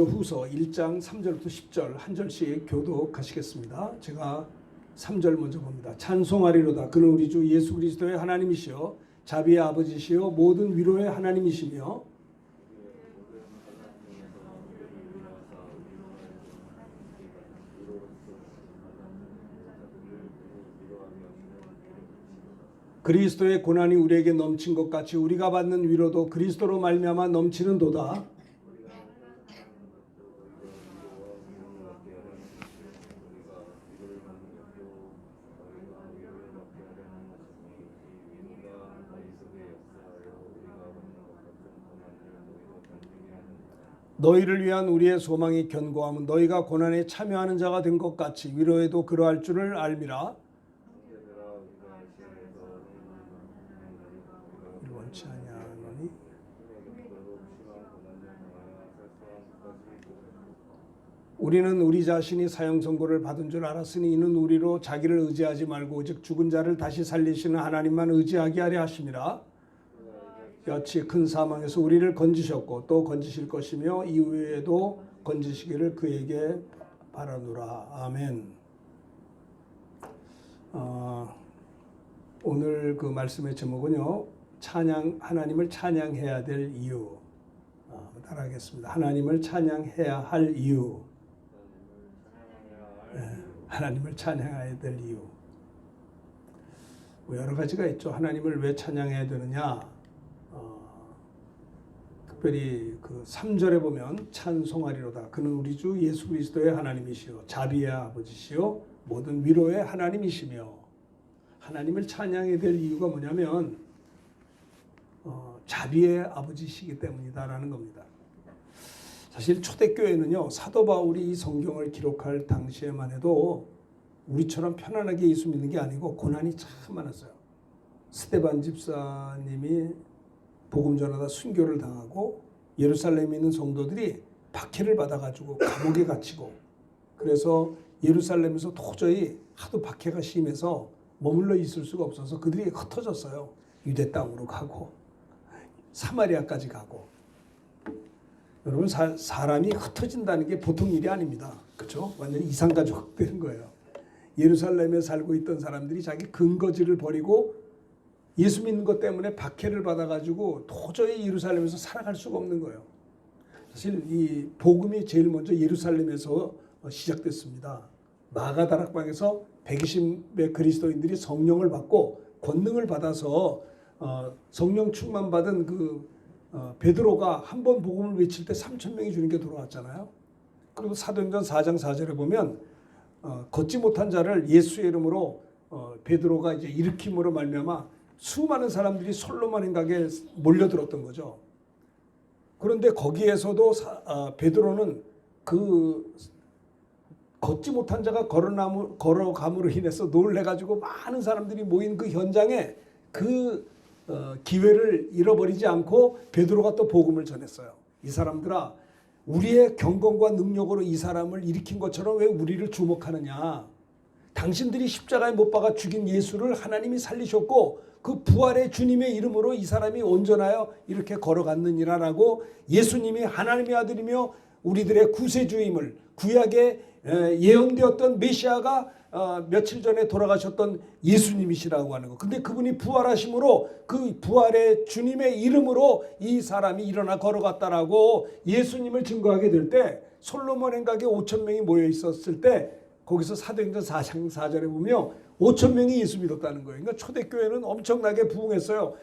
후서 1장 3절부터 10절 한 절씩 교독하시겠습니다. 제가 3절 먼저 봅니다. 찬송하리로다. 그는 우리 주 예수 그리스도의 하나님이시여 자비의 아버지시여 모든 위로의 하나님이시며 그리스도의 고난이 우리에게 넘친 것 같이 우리가 받는 위로도 그리스도로 말미암아 넘치는도다. 너희를 위한 우리의 소망이 견고함은 너희가 고난에 참여하는 자가 된 것 같이 위로에도 그러할 줄을 알미라. 원치 아니하노니 우리는 우리 자신이 사형 선고를 받은 줄 알았으니 이는 우리로 자기를 의지하지 말고 오직 죽은 자를 다시 살리시는 하나님만 의지하게 하려 하심이라. 여치 큰 사망에서 우리를 건지셨고 또 건지실 것이며 이후에도 건지시기를 그에게 바라노라. 아멘. 오늘 그 말씀의 제목은요, 찬양, 하나님을 찬양해야 될 이유. 따라하겠습니다. 하나님을 찬양해야 할 이유. 하나님을 찬양해야 될 이유. 뭐 여러 가지가 있죠. 하나님을 왜 찬양해야 되느냐? 특별히 그 3절에 보면 찬송하리로다. 그는 우리 주 예수 그리스도의 하나님이시요 자비의 아버지시요 모든 위로의 하나님이시며. 하나님을 찬양해야 될 이유가 뭐냐면 자비의 아버지시기 때문이다라는 겁니다. 사실 초대교회는요, 사도 바울이 이 성경을 기록할 당시에만 해도 우리처럼 편안하게 예수 믿는 게 아니고 고난이 참 많았어요. 스데반 집사님이 복음 전하다 순교를 당하고 예루살렘에 있는 성도들이 박해를 받아가지고 감옥에 갇히고, 그래서 예루살렘에서 도저히 하도 박해가 심해서 머물러 있을 수가 없어서 그들이 흩어졌어요. 유대 땅으로 가고 사마리아까지 가고. 여러분, 사람이 흩어진다는 게 보통 일이 아닙니다. 그렇죠? 완전히 이산가족 되는 거예요. 예루살렘에 살고 있던 사람들이 자기 근거지를 버리고 예수 믿는 것 때문에 박해를 받아가지고 도저히 예루살렘에서 살아갈 수가 없는 거예요. 사실 이 복음이 제일 먼저 예루살렘에서 시작됐습니다. 마가다락방에서 120의 그리스도인들이 성령을 받고 권능을 받아서 성령 충만 받은 그 베드로가 한 번 복음을 외칠 때 3,000명이 주님께 돌아왔잖아요. 그리고 사도행전 4장 4절에 보면 걷지 못한 자를 예수의 이름으로 베드로가 이제 일으킴으로 말미암아 수많은 사람들이 솔로몬 행각에 몰려들었던 거죠. 그런데 거기에서도 베드로는 그 걷지 못한 자가 걸어감으로 인해서 놀래가지고 많은 사람들이 모인 그 현장에 그 기회를 잃어버리지 않고 베드로가 또 복음을 전했어요. 이 사람들아, 우리의 경건과 능력으로 이 사람을 일으킨 것처럼 왜 우리를 주목하느냐? 당신들이 십자가에 못 박아 죽인 예수를 하나님이 살리셨고 그 부활의 주님의 이름으로 이 사람이 온전하여 이렇게 걸어갔느니라라고, 예수님이 하나님의 아들이며 우리들의 구세주임을, 구약에 예언되었던 메시아가 며칠 전에 돌아가셨던 예수님이시라고 하는 거. 근데 그분이 부활하심으로 그 부활의 주님의 이름으로 이 사람이 일어나 걸어갔다라고 예수님을 증거하게 될 때, 솔로몬 행각에 5,000명이 모여 있었을 때 거기서 사도행전 4장 4절에 보면 5,000명이 예수 믿었다는 거예요. 그러니까 초대교회는 엄청나게 부흥했어요.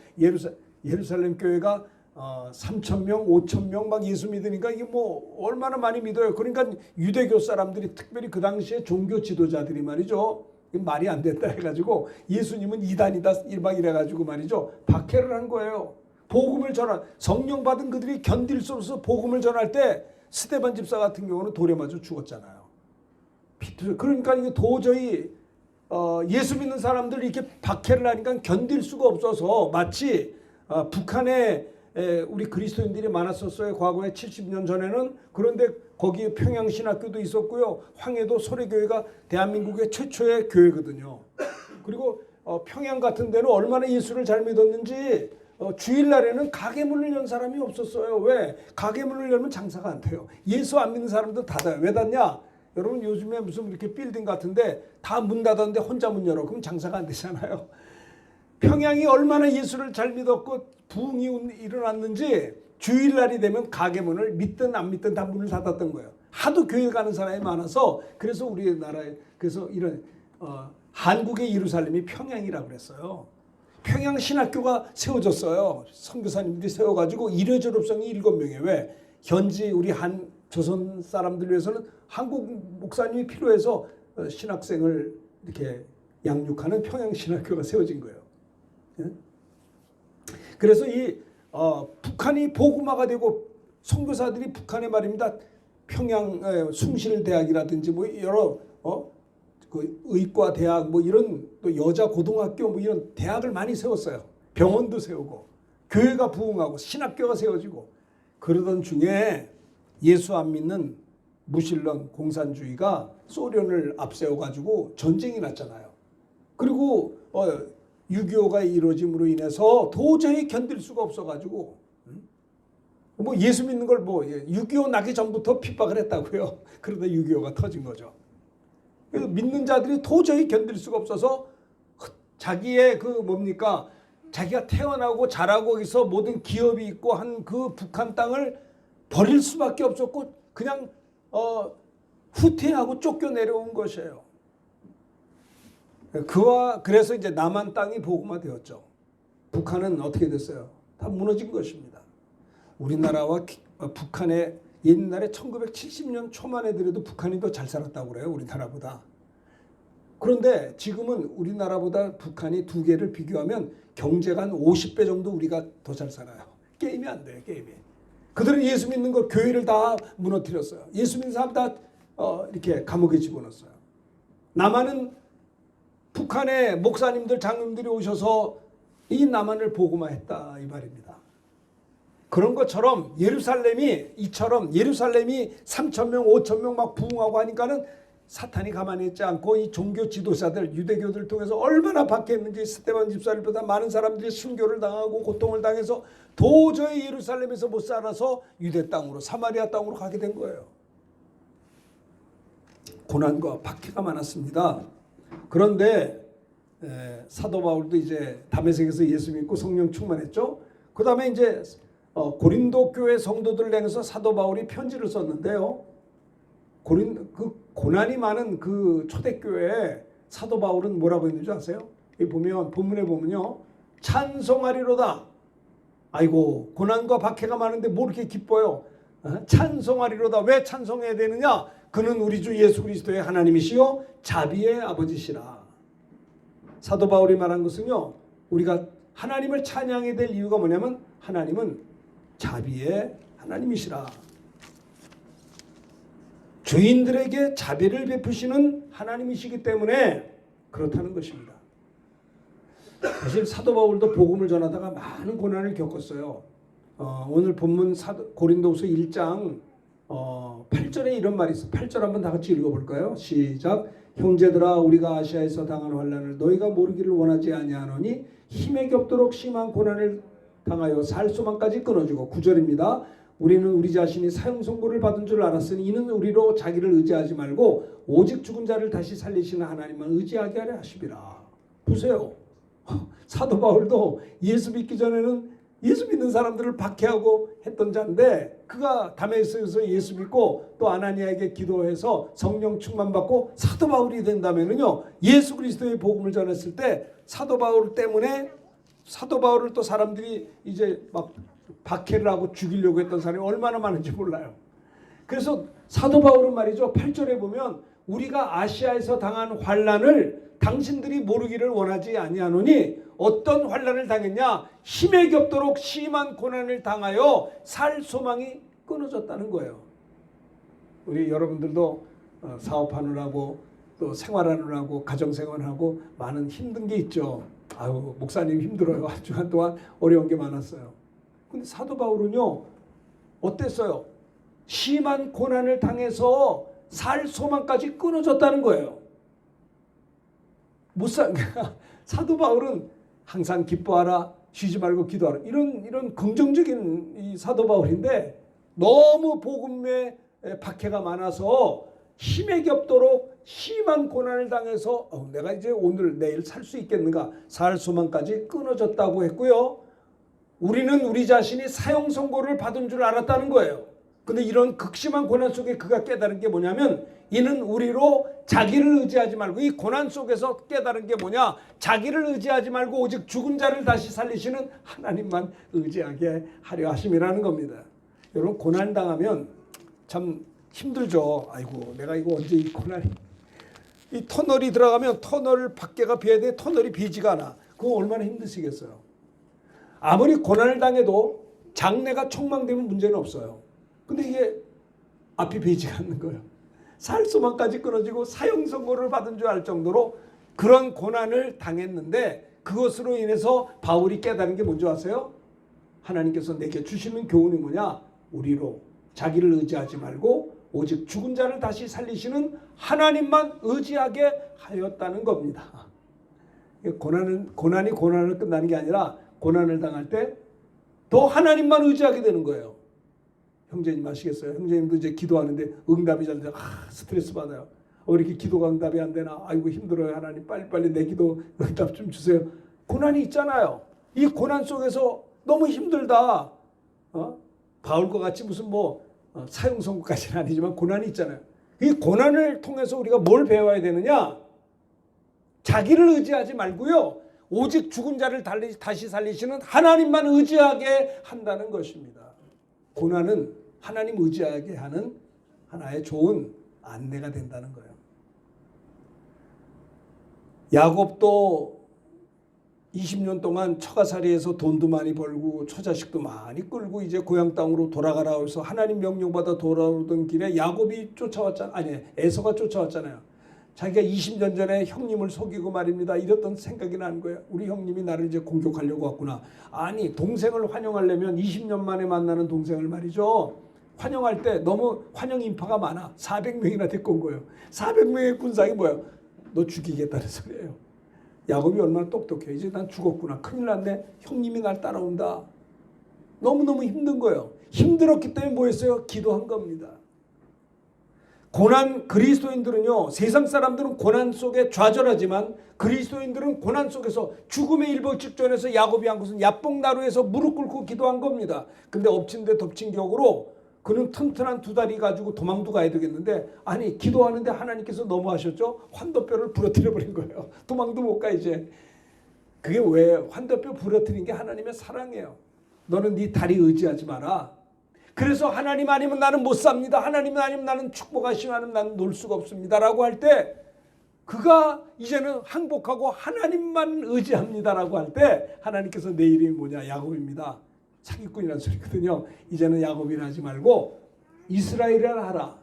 예루살렘 교회가 3,000명, 5,000명 막 예수 믿으니까 이게 뭐 얼마나 많이 믿어요. 그러니까 유대교 사람들이, 특별히 그 당시에 종교 지도자들이 말이죠, 말이 안 됐다 해가지고 예수님은 이단이다 막 이래가지고 말이죠, 박해를 한 거예요. 복음을 전할, 성령 받은 그들이 견딜 수 없어서 복음을 전할 때 스데반 집사 같은 경우는 돌에 맞아 죽었잖아요. 그러니까 이게 도저히 예수 믿는 사람들 이렇게 박해를 하니까 견딜 수가 없어서, 마치 북한에 우리 그리스도인들이 많았었어요. 과거에 70년 전에는. 그런데 거기에 평양신학교도 있었고요. 황해도 소래교회가 대한민국의 최초의 교회거든요. 그리고 평양 같은 데는 얼마나 예수를 잘 믿었는지 주일날에는 가게 문을 연 사람이 없었어요. 왜? 가게 문을 열면 장사가 안 돼요. 예수 안 믿는 사람도 닫아요. 왜 닫냐? 여러분 요즘에 무슨 이렇게 빌딩 같은데 다 문 닫았는데 혼자 문 열어. 그럼 장사가 안 되잖아요. 평양이 얼마나 예수를 잘 믿었고 부흥이 일어났는지 주일날이 되면 가게 문을 믿든 안 믿든 다 문을 닫았던 거예요. 하도 교회 가는 사람이 많아서 그래서 우리나라에 그래서 이런 한국의 예루살렘이 평양이라고 그랬어요. 평양 신학교가 세워졌어요. 선교사님들이 세워가지고 이례졸업생이 7명이에요. 왜? 현지 우리 한 조선 사람들 위해서는 한국 목사님이 필요해서 신학생을 이렇게 양육하는 평양 신학교가 세워진 거예요. 그래서 이 북한이 복음화가 되고 선교사들이 북한의 말입니다. 평양 숭실대학이라든지 뭐 여러 그 의과 대학 뭐 이런 또 여자 고등학교 뭐 이런 대학을 많이 세웠어요. 병원도 세우고 교회가 부흥하고 신학교가 세워지고 그러던 중에 예수 안 믿는 무신론 공산주의가 소련을 앞세워 가지고 전쟁이 났잖아요. 그리고 6.25가 이루어짐으로 인해서 도저히 견딜 수가 없어 가지고 뭐 예수 믿는 걸 뭐 6.25 나기 전부터 핍박을 했다고요. 그러다 6.25가 터진 거죠. 그래서 믿는 자들이 도저히 견딜 수가 없어서 자기의 그 뭡니까? 자기가 태어나고 자라고 거기서 모든 기업이 있고 한 그 북한 땅을 버릴 수밖에 없었고 그냥 후퇴하고 쫓겨 내려온 것이에요. 그래서 이제 남한 땅이 복음화되었죠. 북한은 어떻게 됐어요? 다 무너진 것입니다. 우리나라와 북한의 옛날에 1970년 초만 해더라도 북한이 더 잘 살았다고 그래요. 우리나라보다. 그런데 지금은 우리나라보다 북한이 두 개를 비교하면 경제가 한 50배 정도 우리가 더 잘 살아요. 게임이 안 돼요. 게임이. 그들은 예수 믿는 거 교회를 다 무너뜨렸어요. 예수 믿는 사람 다 이렇게 감옥에 집어넣었어요. 남한은 북한의 목사님들 장로님들이 오셔서 이 남한을 복음화했다 이 말입니다. 그런 것처럼 예루살렘이 3,000명 5,000명 막 부흥하고 하니까는 사탄이 가만히 있지 않고 이 종교 지도자들 유대교들 통해서 얼마나 박해했는지 스데반 집사를보다 많은 사람들이 순교를 당하고 고통을 당해서 도저히 예루살렘에서 못 살아서 유대 땅으로 사마리아 땅으로 가게 된 거예요. 고난과 박해가 많았습니다. 그런데 사도 바울도 이제 다메섹에서 예수 믿고 성령 충만했죠. 그 다음에 이제 고린도 교회 성도들을 향해서 사도 바울이 편지를 썼는데요. 그 고난이 많은 그 초대교회에 사도 바울은 뭐라고 했는지 아세요? 이 보면 본문에 보면요. 찬송하리로다. 아이고 고난과 박해가 많은데 뭐 이렇게 기뻐요? 찬송하리로다. 왜 찬송해야 되느냐? 그는 우리 주 예수 그리스도의 하나님이시요 자비의 아버지시라. 사도 바울이 말한 것은요. 우리가 하나님을 찬양해야 될 이유가 뭐냐면 하나님은 자비의 하나님이시라. 죄인들에게 자비를 베푸시는 하나님이시기 때문에 그렇다는 것입니다. 사실 사도 바울도 복음을 전하다가 많은 고난을 겪었어요. 오늘 본문 고린도후서 1장 8절에 이런 말이 있어요. 8절 한번 다 같이 읽어볼까요? 시작. 형제들아 우리가 아시아에서 당한 환난을 너희가 모르기를 원하지 아니하노니 힘에 겹도록 심한 고난을 당하여 살 소망까지 끊어주고 9절입니다. 우리는 우리 자신이 사형 선고를 받은 줄 알았으니 이는 우리로 자기를 의지하지 말고 오직 죽은 자를 다시 살리시는 하나님만 의지하게 하려 하시리라. 보세요. 사도 바울도 예수 믿기 전에는 예수 믿는 사람들을 박해하고 했던 자인데 그가 다메섹에서 예수 믿고 또 아나니아에게 기도해서 성령 충만받고 사도 바울이 된다면은요 예수 그리스도의 복음을 전했을 때 사도 바울 때문에 사도 바울을 또 사람들이 이제 막 박해를 하고 죽이려고 했던 사람이 얼마나 많은지 몰라요. 그래서 사도 바울은 말이죠. 8절에 보면 우리가 아시아에서 당한 환난을 당신들이 모르기를 원하지 아니하노니 어떤 환난을 당했냐? 힘에 겹도록 심한 고난을 당하여 살 소망이 끊어졌다는 거예요. 우리 여러분들도 사업하느라고 또 생활하느라고 가정생활하고 많은 힘든 게 있죠. 아유 목사님 힘들어요. 한 주간 동안 어려운 게 많았어요. 근데 사도 바울은요 어땠어요? 심한 고난을 당해서 살 소망까지 끊어졌다는 거예요. 사도 바울은 항상 기뻐하라 쉬지 말고 기도하라. 이런 긍정적인 이 사도 바울인데 너무 복음에 박해가 많아서 힘에 겹도록 심한 고난을 당해서 내가 이제 오늘 내일 살 수 있겠는가, 살 소망까지 끊어졌다고 했고요. 우리는 우리 자신이 사형 선고를 받은 줄 알았다는 거예요. 근데 이런 극심한 고난 속에 그가 깨달은 게 뭐냐면, 이는 우리로 자기를 의지하지 말고, 이 고난 속에서 깨달은 게 뭐냐, 자기를 의지하지 말고 오직 죽은 자를 다시 살리시는 하나님만 의지하게 하려 하심이라는 겁니다. 여러분, 고난 당하면 참 힘들죠. 아이고, 내가 이거 언제 이 고난이, 이 터널이 들어가면 터널 밖에가 비어야 돼. 터널이 비지가 않아. 그거 얼마나 힘드시겠어요. 아무리 고난을 당해도 장래가 촉망되면 문제는 없어요. 근데 이게 앞이 비지가 않는 거예요. 살 소망까지 끊어지고 사형 선고를 받은 줄 알 정도로 그런 고난을 당했는데, 그것으로 인해서 바울이 깨달은 게 뭔지 아세요? 하나님께서 내게 주시는 교훈이 뭐냐? 우리로 자기를 의지하지 말고 오직 죽은 자를 다시 살리시는 하나님만 의지하게 하였다는 겁니다. 고난이 고난을 끝나는 게 아니라 고난을 당할 때 더 하나님만 의지하게 되는 거예요. 형제님 아시겠어요? 형제님도 이제 기도하는데 응답이 잘 돼요. 스트레스 받아요. 왜 이렇게 기도가 응답이 안 되나? 아이고 힘들어요. 하나님 빨리빨리 내 기도 응답 좀 주세요. 고난이 있잖아요. 이 고난 속에서 너무 힘들다. 바울과 같이 무슨 사형 선고까지는 아니지만 고난이 있잖아요. 이 고난을 통해서 우리가 뭘 배워야 되느냐? 자기를 의지하지 말고요. 오직 죽은 자를 다시 살리시는 하나님만 의지하게 한다는 것입니다. 고난은 하나님 의지하게 하는 하나의 좋은 안내가 된다는 거예요. 야곱도 20년 동안 처가살이해서 돈도 많이 벌고 처자식도 많이 끌고 이제 고향 땅으로 돌아가라 해서 하나님 명령받아 돌아오던 길에 야곱이 에서가 쫓아왔잖아요. 자기가 20년 전에 형님을 속이고 말입니다. 이랬던 생각이 나는 거예요. 우리 형님이 나를 이제 공격하려고 왔구나. 아니, 동생을 환영하려면 20년 만에 만나는 동생을 말이죠. 환영할 때 너무 환영 인파가 많아. 400명이나 데리고 온 거예요. 400명의 군상이 뭐예요? 너 죽이겠다는 소리예요. 야곱이 얼마나 똑똑해. 이제 난 죽었구나. 큰일 났네. 형님이 날 따라온다. 너무너무 힘든 거예요. 힘들었기 때문에 뭐 했어요? 기도한 겁니다. 그리스도인들은요, 세상 사람들은 고난 속에 좌절하지만 그리스도인들은 고난 속에서 죽음의 일보 직전에서 야곱이 한 것은 야뽕나루에서 무릎 꿇고 기도한 겁니다. 근데 엎친 데 덮친 격으로 그는 튼튼한 두 다리 가지고 도망도 가야 되겠는데, 아니, 기도하는데 하나님께서 너무하셨죠? 환도뼈를 부러뜨려 버린 거예요. 도망도 못 가 이제. 그게 왜 환도뼈 부러뜨린 게 하나님의 사랑이에요. 너는 네 다리 의지하지 마라. 그래서 하나님 아니면 나는 못 삽니다. 하나님 아니면 나는 축복하시면 나는 놀 수가 없습니다. 라고 할 때, 그가 이제는 항복하고 하나님만 의지합니다라고 할 때, 하나님께서 내 이름이 뭐냐? 야곱입니다. 사기꾼이라는 소리거든요. 이제는 야곱이라 하지 말고 이스라엘이라 하라.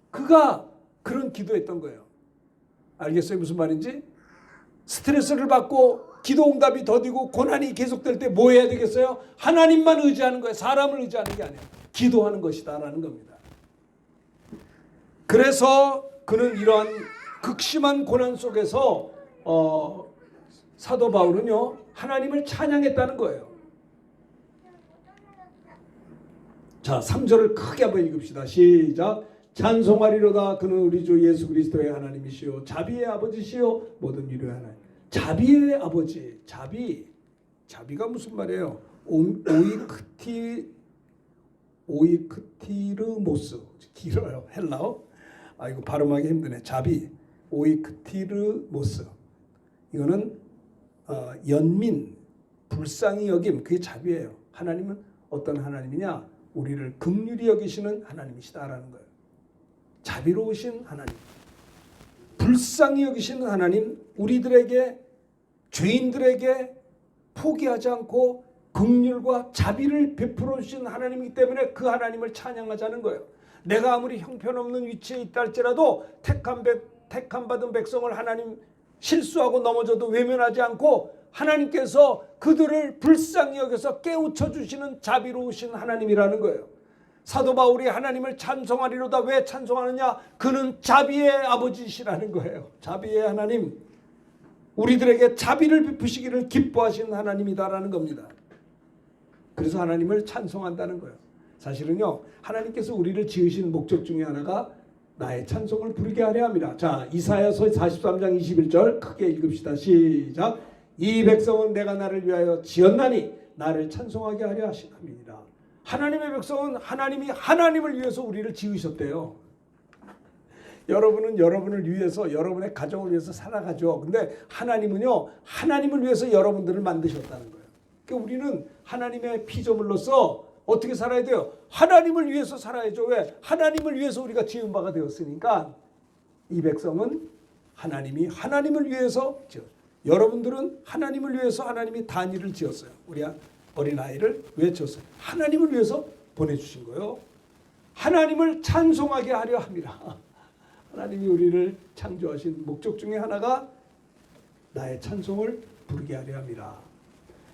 그가 그런 기도했던 거예요. 알겠어요? 무슨 말인지? 스트레스를 받고 기도 응답이 더디고 고난이 계속될 때 뭐 해야 되겠어요? 하나님만 의지하는 거예요. 사람을 의지하는 게 아니에요. 기도하는 것이다라는 겁니다. 그래서 그는 이러한 극심한 고난 속에서 사도 바울은요, 하나님을 찬양했다는 거예요. 자, 3절을 크게 한번 읽읍시다. 시작. 찬송하리로다. 그는 우리 주 예수 그리스도의 하나님이시요 자비의 아버지시요 모든 위로의 하나님. 자비의 아버지. 자비가 무슨 말이에요? 오이크티르모스. 길어요. 헬라어. 이거 발음하기 힘드네. 자비. 오이크티르모스. 이거는 연민, 불쌍히 여김. 그게 자비예요. 하나님은 어떤 하나님이냐? 우리를 긍휼히 여기시는 하나님이시다라는 거예요. 자비로우신 하나님, 불쌍히 여기시는 하나님, 우리들에게, 죄인들에게 포기하지 않고 긍휼과 자비를 베풀어 주신 하나님이기 때문에 그 하나님을 찬양하자는 거예요. 내가 아무리 형편없는 위치에 있다 할지라도 택함 받은 백성을 하나님 실수하고 넘어져도 외면하지 않고 하나님께서 그들을 불쌍히 여겨서 깨우쳐 주시는 자비로우신 하나님이라는 거예요. 사도 바울이 하나님을 찬송하리로다. 왜 찬송하느냐? 그는 자비의 아버지시라는 거예요. 자비의 하나님. 우리들에게 자비를 베푸시기를 기뻐하시는 하나님이다라는 겁니다. 그래서 하나님을 찬송한다는 거예요. 사실은요, 하나님께서 우리를 지으신 목적 중에 하나가 나의 찬송을 부르게 하려 함이라. 자, 이사야서 43장 21절 크게 읽읍시다. 시작. 이 백성은 내가 나를 위하여 지었나니 나를 찬송하게 하려 하시나이다. 하나님의 백성은 하나님이 하나님을 위해서 우리를 지으셨대요. 여러분은 여러분을 위해서, 여러분의 가정을 위해서 살아가죠. 근데 하나님은요, 하나님을 위해서 여러분들을 만드셨다는 거예요. 그러니까 우리는 하나님의 피조물로서 어떻게 살아야 돼요? 하나님을 위해서 살아야죠. 왜? 하나님을 위해서 우리가 지은 바가 되었으니까. 이 백성은 하나님이 하나님을 위해서 여러분들은 하나님을 위해서 하나님이 다니엘을 지었어요. 우리 어린아이를 왜 지었어요? 하나님을 위해서 보내주신 거예요. 하나님을 찬송하게 하려 합니다. 하나님이 우리를 창조하신 목적 중에 하나가 나의 찬송을 부르게 하려 합니다.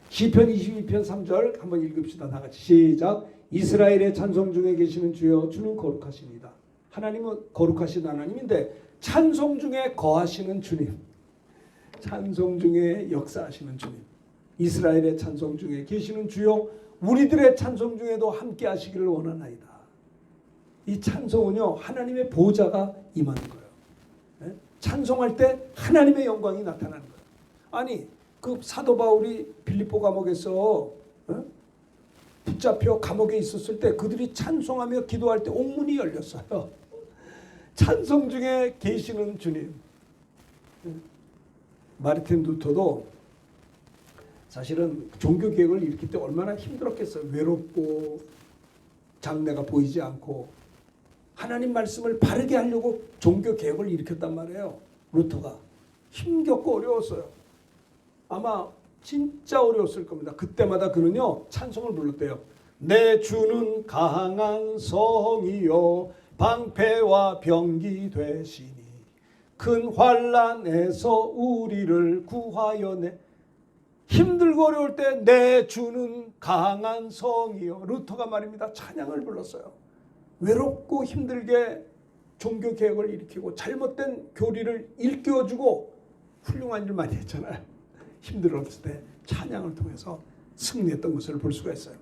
시편 22편 3절 한번 읽읍시다. 다 같이 시작. 이스라엘의 찬송 중에 계시는 주여 주는 거룩하십니다. 하나님은 거룩하신 하나님인데 찬송 중에 거하시는 주님, 찬송 중에 역사하시는 주님, 이스라엘의 찬송 중에 계시는 주여 우리들의 찬송 중에도 함께 하시기를 원하나이다. 이 찬송은요, 하나님의 보좌가 임하는 거예요. 찬송할 때 하나님의 영광이 나타나는 거예요. 아니, 그 사도 바울이 빌립보 감옥에서 붙잡혀 감옥에 있었을 때 그들이 찬송하며 기도할 때 옥문이 열렸어요. 찬송 중에 계시는 주님. 마르틴 루터도 사실은 종교개혁을 일으킬 때 얼마나 힘들었겠어요. 외롭고 장래가 보이지 않고 하나님 말씀을 바르게 하려고 종교개혁을 일으켰단 말이에요. 루터가 힘겹고 어려웠어요. 아마 진짜 어려웠을 겁니다. 그때마다 그는요, 찬송을 불렀대요. 내 주는 강한 성이요 방패와 병기 되시니 큰 환난에서 우리를 구하여 내 힘들고 어려울 때 내 주는 강한 성이요. 루터가 말입니다. 찬양을 불렀어요. 외롭고 힘들게 종교개혁을 일으키고 잘못된 교리를 일깨워주고 훌륭한 일 많이 했잖아요. 힘들었을 때 찬양을 통해서 승리했던 것을 볼 수가 있어요.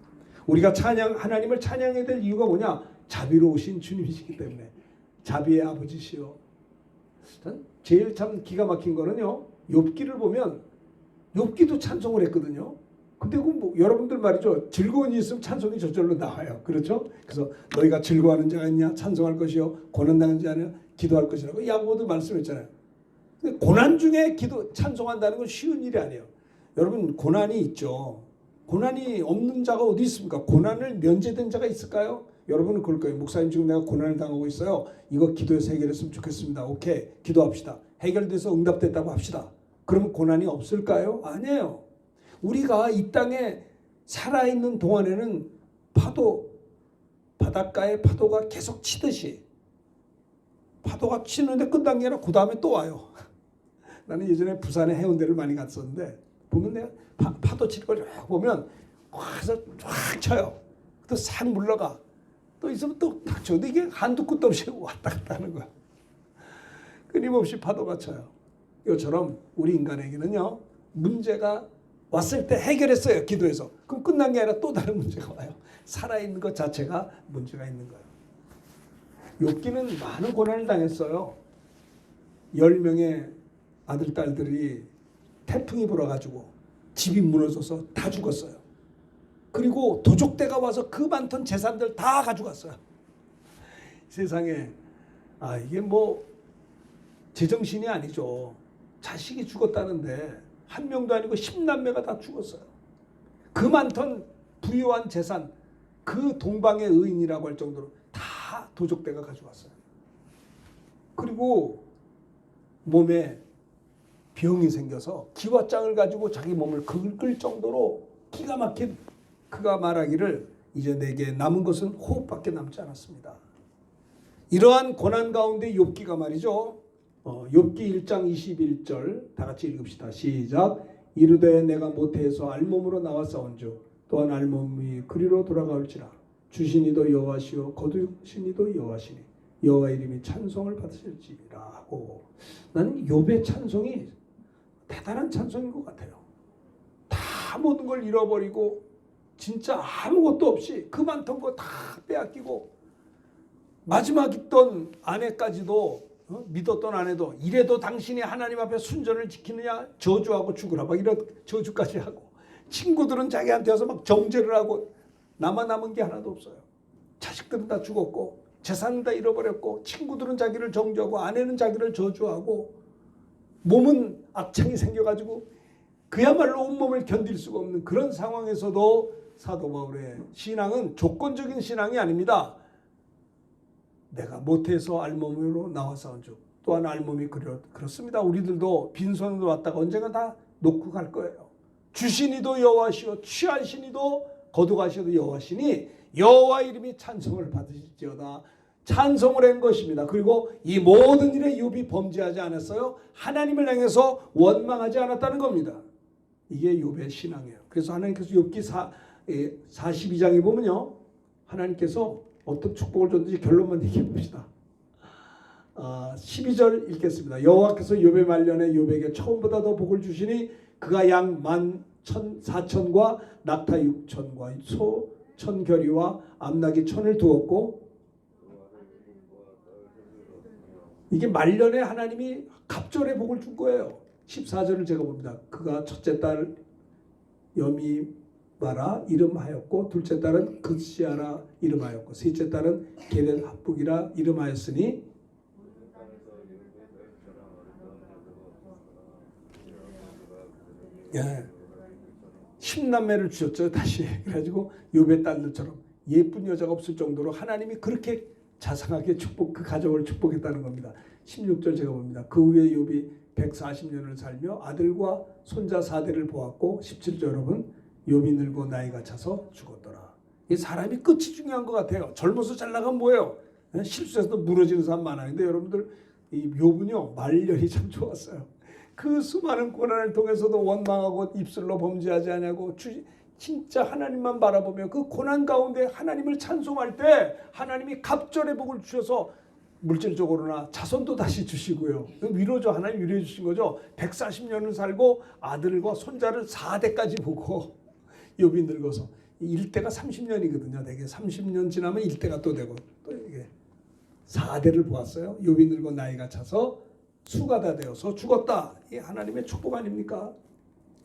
우리가 하나님을 찬양해야 될 이유가 뭐냐? 자비로우신 주님이시기 때문에. 자비의 아버지시여. 제일 참 기가 막힌 거는요, 욥기를 보면 욥기도 찬송을 했거든요. 근데 뭐 여러분들 말이죠, 즐거운 일이 있으면 찬송이 저절로 나와요. 그렇죠? 그래서 너희가 즐거워하는 자가 있냐? 찬송할 것이요. 고난당한 자냐? 기도할 것이라고 야고보도 말씀했잖아요. 고난 중에 찬송한다는 건 쉬운 일이 아니에요. 여러분, 고난이 있죠. 고난이 없는 자가 어디 있습니까? 고난을 면제된 자가 있을까요? 여러분은 그럴 거예요. 목사님, 지금 내가 고난을 당하고 있어요. 이거 기도해서 해결했으면 좋겠습니다. 오케이, 기도합시다. 해결돼서 응답됐다고 합시다. 그러면 고난이 없을까요? 아니에요. 우리가 이 땅에 살아있는 동안에는 바닷가에 파도가 계속 치듯이 파도가 치는데 끝난 게 아니라 그 다음에 또 와요. 나는 예전에 부산에 해운대를 많이 갔었는데 보면 내가 파도 칠 걸 쫙 보면 와서 쫙 쳐요. 또 싹 물러가. 또 있으면 또 탁 쳐. 근데 이게 한두 끝도 없이 왔다 갔다 하는 거야. 끊임없이 파도가 쳐요. 이것처럼 우리 인간에게는요, 문제가 왔을 때 해결했어요. 기도해서. 그럼 끝난 게 아니라 또 다른 문제가 와요. 살아있는 것 자체가 문제가 있는 거예요. 욥기는 많은 고난을 당했어요. 10명의 아들, 딸들이 태풍이 불어가지고 집이 무너져서 다 죽었어요. 그리고 도적대가 와서 그 많던 재산들 다 가져갔어요. 세상에, 이게 뭐 제정신이 아니죠. 자식이 죽었다는데 한 명도 아니고 10남매가 다 죽었어요. 그 많던 부유한 재산, 그 동방의 의인이라고 할 정도로 다 도적대가 가져갔어요. 그리고 몸에 병이 생겨서 기와장을 가지고 자기 몸을 긁을 정도로 기가 막힌, 그가 말하기를 이제 내게 남은 것은 호흡밖에 남지 않았습니다. 이러한 고난 가운데 욥기가 말이죠. 욥기 1장 21절 다 같이 읽읍시다. 시작. 이르되 내가 모태에서 알몸으로 나왔사온즉 또한 알몸이 그리로 돌아가올지라. 주신 이도 여호와시요 거두신 이도 여호와시니 여호와 이름이 찬송을 받으실지라 하고, 나는 욥의 찬송이 대단한 찬송인 것 같아요. 다 모든 걸 잃어버리고 진짜 아무것도 없이 그 많던 거 다 빼앗기고 마지막 있던 아내까지도 믿었던 아내도 이래도 당신이 하나님 앞에 순전을 지키느냐 저주하고 죽으라 막 이런 저주까지 하고 친구들은 자기한테 와서 막 정죄를 하고 나만 남은 게 하나도 없어요. 자식들은 다 죽었고 재산은 다 잃어버렸고 친구들은 자기를 정죄하고 아내는 자기를 저주하고 몸은 악창이 생겨가지고 그야말로 온몸을 견딜 수가 없는 그런 상황에서도 사도 바울의 신앙은 조건적인 신앙이 아닙니다. 내가 못해서 알몸으로 나와서온즉 또한 알몸이 그렇습니다. 우리들도 빈손으로 왔다가 언젠가 다 놓고 갈 거예요. 주시니도 여호와시오 취하시니도 거두가시도 여호와시니 여호와 이름이 찬송을 받으실지어다. 찬송을 한 것입니다. 그리고 이 모든 일에 욥이 범죄하지 않았어요. 하나님을 향해서 원망하지 않았다는 겁니다. 이게 욥의 신앙이에요. 그래서 하나님께서 욥기 42장에 보면요. 하나님께서 어떤 축복을 줬는지 결론만 얘기해 봅시다. 12절 읽겠습니다. 여호와께서 욥의 말년에 욥에게 처음보다 더 복을 주시니 그가 양 14,000과 낙타 6,000과 소 1,000겨리와 암나귀 1,000을 두었고 이게 말년에 하나님이 갑절의 복을 준 거예요. 14절을 제가 봅니다. 그가 첫째 딸 여미바라 이름하였고 둘째 딸은 그시아라 이름하였고 셋째 딸은 게렛 합북이라 이름하였으니 예, 10남매를 주셨죠. 다시 그래가지고 욥의 딸들처럼 예쁜 여자가 없을 정도로 하나님이 그렇게 자상하게 그 가정을 축복했다는 겁니다. 16절 제가 봅니다. 그 후에 욥이 140년을 살며 아들과 손자 4대를 보았고 17절 여러분 욥이 늙고 나이가 차서 죽었더라. 이 사람이 끝이 중요한 것 같아요. 젊어서 잘 나가면 뭐예요? 실수해서 무너지는 사람 많아요. 근데 여러분들 이 욥은요 말년이 참 좋았어요. 그 수많은 고난을 통해서도 원망하고 입술로 범죄하지 않냐고 진짜 하나님만 바라보며 그 고난 가운데 하나님을 찬송할 때 하나님이 갑절의 복을 주셔서 물질적으로나 자손도 다시 주시고요. 위로죠. 하나님 위로해 주신 거죠. 140년을 살고 아들과 손자를 4대까지 보고 욥이 늙어서 일대가 30년이거든요. 되게 30년 지나면 일대가 또 되고 또 이게 4대를 보았어요. 욥이 늙고 나이가 차서 수가 다 되어서 죽었다. 이게 하나님의 축복 아닙니까?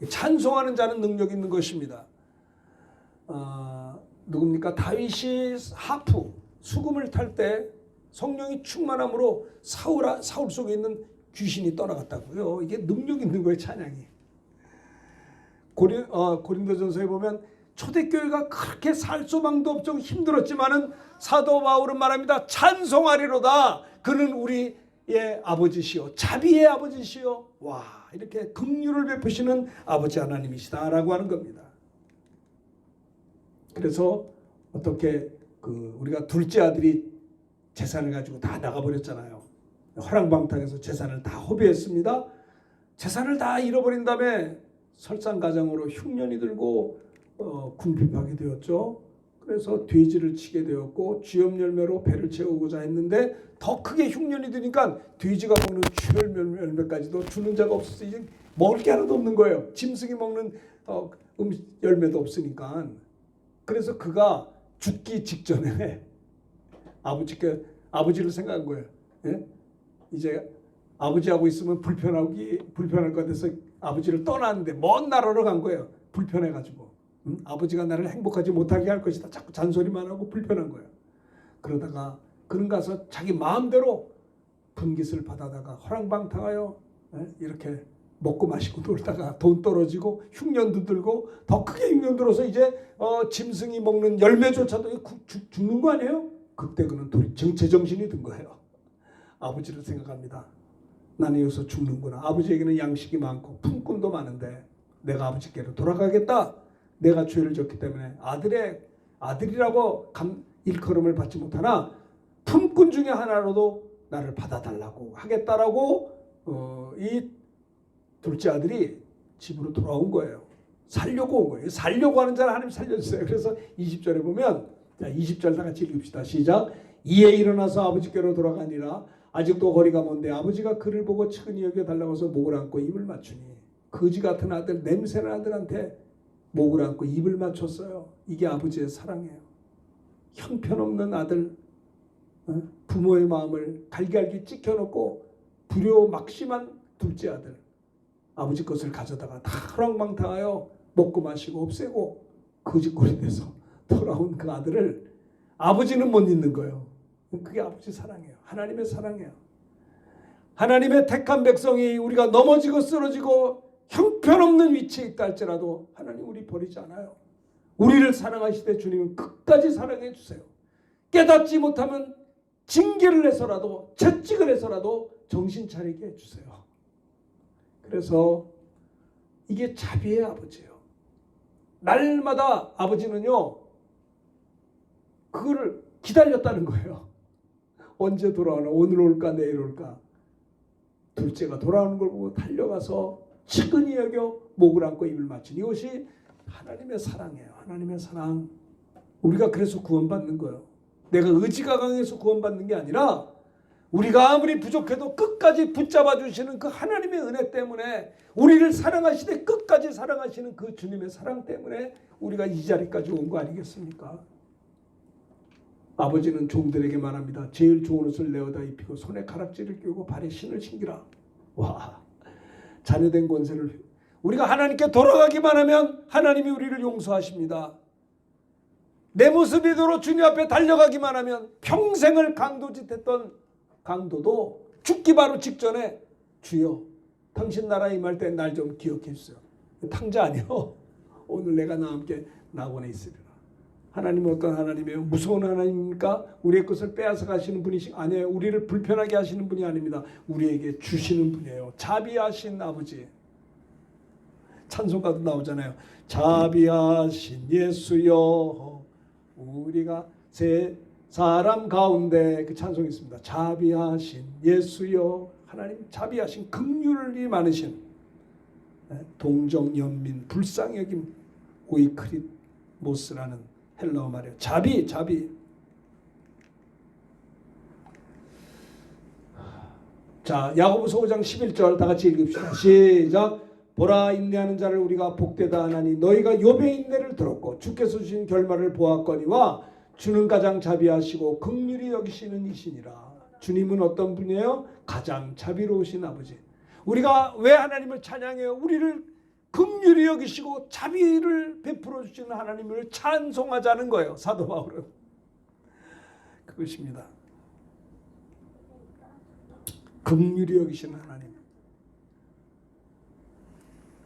찬송하는 자는 능력 있는 것입니다. 누굽니까? 다윗이 하프 수금을 탈 때 성령이 충만함으로 사울 속에 있는 귀신이 떠나갔다고요. 이게 능력 있는 거예요. 찬양이. 고린도전서에 보면 초대교회가 그렇게 살 소망도 없고 힘들었지만은 사도 바울은 말합니다. 찬송하리로다. 그는 우리의 아버지시요 자비의 아버지시요. 와 이렇게 긍휼을 베푸시는 아버지 하나님이시다라고 하는 겁니다. 그래서 어떻게 우리가 둘째 아들이 재산을 가지고 다 나가버렸잖아요. 허랑방탕해서 재산을 다 허비했습니다. 재산을 다 잃어버린 다음에 설상가장으로 흉년이 들고 궁핍하게 되었죠. 그래서 돼지를 치게 되었고 쥐염열매로 배를 채우고자 했는데 더 크게 흉년이 드니까 돼지가 먹는 쥐염열매까지도 주는 자가 없어서 이제 먹을 게 하나도 없는 거예요. 짐승이 먹는 열매도 없으니까. 그래서 그가 죽기 직전에 아버지를 생각한 거예요. 예? 이제 아버지하고 있으면 불편할 것 같아서 아버지를 떠났는데 먼 나라로 간 거예요. 불편해가지고. 아버지가 나를 행복하지 못하게 할 것이다. 자꾸 잔소리만 하고 불편한 거예요. 그러다가 그는 가서 자기 마음대로 분깃을 받아다가 허랑방탕하여 이렇게 먹고 마시고 놀다가 돈 떨어지고 흉년도 들고 더 크게 흉년 들어서 이제 짐승이 먹는 열매조차도 죽는 거 아니에요? 그때 그는 제정신이 든 거예요. 아버지를 생각합니다. 나는 여기서 죽는구나. 아버지에게는 양식이 많고 품꾼도 많은데 내가 아버지께로 돌아가겠다. 내가 죄를 졌기 때문에 아들이라고 일컬음을 받지 못하나 품꾼 중에 하나로도 나를 받아달라고 하겠다라고 이 둘째 아들이 집으로 돌아온 거예요. 살려고 온 거예요. 살려고 하는 자는 하나님 살려주세요. 그래서 20절에 보면 20절 다 같이 읽읍시다. 시작. 이에 일어나서 아버지께로 돌아가니라. 아직도 거리가 먼데 아버지가 그를 보고 측은히 여겨달라고 해서 목을 안고 입을 맞추니 거지 같은 아들, 냄새나는 아들한테 목을 안고 입을 맞췄어요. 이게 아버지의 사랑이에요. 형편없는 아들, 부모의 마음을 갈기갈기 찍혀놓고 불효막심한 둘째 아들, 아버지 것을 가져다가 다 허랑방탕하여 먹고 마시고 없애고 거짓골이 돼서 돌아온 그 아들을 아버지는 못 잊는 거예요. 그게 아버지 사랑이에요. 하나님의 사랑이에요. 하나님의 택한 백성이 우리가 넘어지고 쓰러지고 형편없는 위치에 있다 할지라도 하나님 우리 버리지 않아요. 우리를 사랑하시되 주님은 끝까지 사랑해 주세요. 깨닫지 못하면 징계를 해서라도 채찍을 해서라도 정신 차리게 해주세요. 그래서 이게 자비의 아버지예요. 날마다 아버지는요 그거를 기다렸다는 거예요. 언제 돌아오나, 오늘 올까 내일 올까. 둘째가 돌아오는 걸 보고 달려가서 측은히 여겨 목을 안고 입을 맞춘 이것이 하나님의 사랑이에요. 하나님의 사랑. 우리가 그래서 구원받는 거예요. 내가 의지가 강해서 구원받는 게 아니라 우리가 아무리 부족해도 끝까지 붙잡아 주시는 그 하나님의 은혜 때문에, 우리를 사랑하시되 끝까지 사랑하시는 그 주님의 사랑 때문에 우리가 이 자리까지 온 거 아니겠습니까? 아버지는 종들에게 말합니다. 제일 좋은 옷을 내어다 입히고 손에 가락지를 끼우고 발에 신을 신기라. 와, 자녀된 권세를, 우리가 하나님께 돌아가기만 하면 하나님이 우리를 용서하십니다. 내 모습이대로 주님 앞에 달려가기만 하면 평생을 강도짓했던 강도도 죽기 바로 직전에 주여 당신 나라에 임할 때 날 좀 기억해 주세요. 탕자 아니요. 오늘 내가 나와 함께 낙원에 있으리라. 하나님은 어떤 하나님이에요? 무서운 하나님입니까? 우리의 것을 빼앗아 가시는 분이시 아니에요. 우리를 불편하게 하시는 분이 아닙니다. 우리에게 주시는 분이에요. 자비하신 아버지. 찬송가도 나오잖아요. 자비하신 예수여 우리가 세 사람 가운데, 그 찬송이 있습니다. 자비하신 예수여. 하나님 자비하신, 긍휼이 많으신, 동정연민 불쌍히 여김 오이크리모스라는 헬라어 말이에요. 자비. 자, 야고보서 5장 11절 다 같이 읽읍시다. 시작. 보라, 인내하는 자를 우리가 복되다 하나니 너희가 욥의 인내를 들었고 주께서 주신 결말을 보았거니와 주는 가장 자비하시고 긍휼히 여기시는 이시니라. 주님은 어떤 분이에요? 가장 자비로우신 아버지. 우리가 왜 하나님을 찬양해요? 우리를 긍휼히 여기시고 자비를 베풀어 주시는 하나님을 찬송하자는 거예요. 사도 바울은 그것입니다. 긍휼히 여기시는 하나님.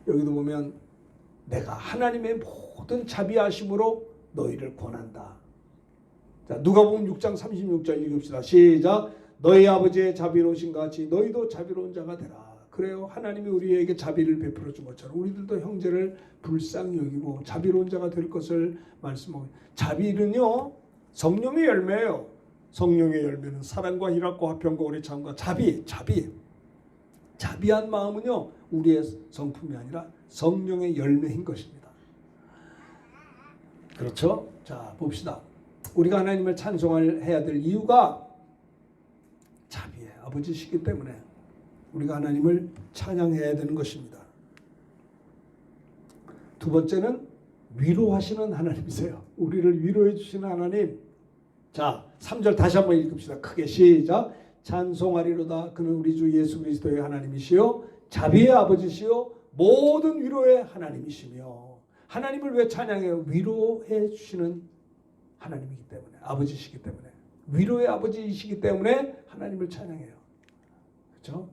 여기도 보면 내가 하나님의 모든 자비하심으로 너희를 권한다. 자, 누가복음 6장 36절 읽읍시다. 시작. 너희 아버지의 자비로우신 같이 너희도 자비로운 자가 되라. 그래요. 하나님이 우리에게 자비를 베풀어 준 것처럼 우리들도 형제를 불쌍히 여기고 자비로운 자가 될 것을 말씀하고, 자비는요 성령의 열매예요. 성령의 열매는 사랑과 희락과 화평과 오래 참과 자비한 마음은요 우리의 성품이 아니라 성령의 열매인 것입니다. 그렇죠? 자, 봅시다. 우리가 하나님을 찬송해야 될 이유가 자비의 아버지시기 때문에 우리가 하나님을 찬양해야 되는 것입니다. 두 번째는 위로하시는 하나님이세요. 우리를 위로해 주시는 하나님. 자, 3절 다시 한번 읽읍시다. 크게 시작. 찬송하리로다. 그는 우리 주 예수 그리스도의 하나님이시요 자비의 아버지시요 모든 위로의 하나님이시며. 하나님을 왜 찬양해요? 위로해 주시는 하나님이기 때문에, 아버지시기 때문에, 위로의 아버지이시기 때문에 하나님을 찬양해요. 그렇죠?